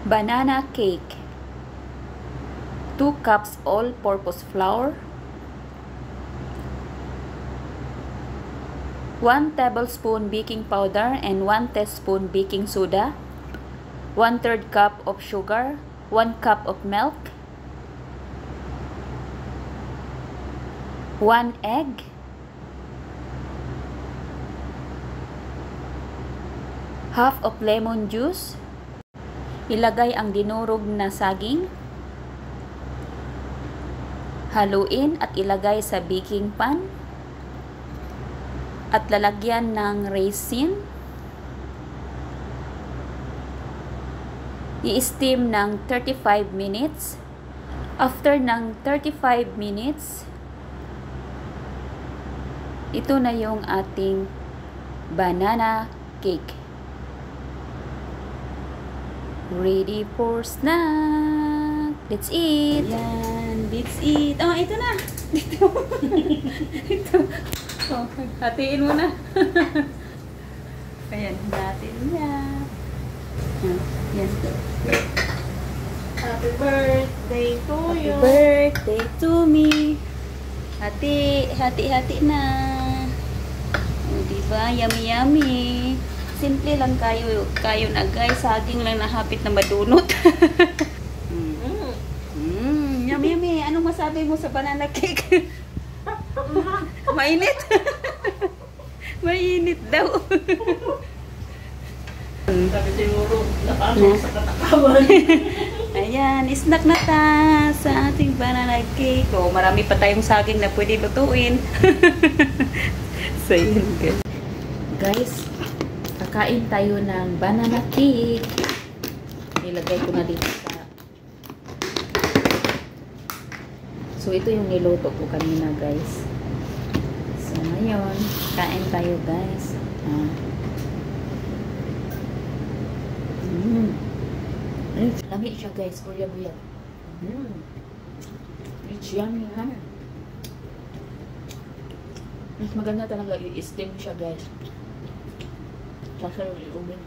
Banana cake. 2 cups all-purpose flour. 1 tablespoon baking powder and 1 teaspoon baking soda. 1/3 cup of sugar. 1 cup of milk. 1 egg. Half of lemon juice. Ilagay ang dinurog na saging. Haluin at ilagay sa baking pan. At lalagyan ng raisin. I-steam ng 35 minutes. After ng 35 minutes, ito na yung ating banana cake. Ready for snack. Let's eat. Yan, let's eat. Oh, ito na. Ito. Ito. Oh, hatiin mo na. Ayan, natin yan. Yan. Happy birthday to you. Happy birthday to me. Hati na. O, diba? Yummy, yummy. Simple lang kayo na guys. Saging lang nahapit na madunot. Yummy, yummy. Anong masabi mo sa banana cake? Mainit. Mainit daw. Sabi siguro, nakasok sa katakawan. Ayan, snack na ta sa ating banana cake. Oh, marami pa tayong saging na pwede lutuin. So, yun guys. Guys, kakain tayo ng banana cake. Nilagay ko na dito sa... So, ito yung niluto ko kanina, guys. So, ngayon, kain tayo, guys. Lami siya, guys. Kuya-buya. It's yummy, ha? Mas maganda talaga i-steam siya, guys. Sasarap yung oven.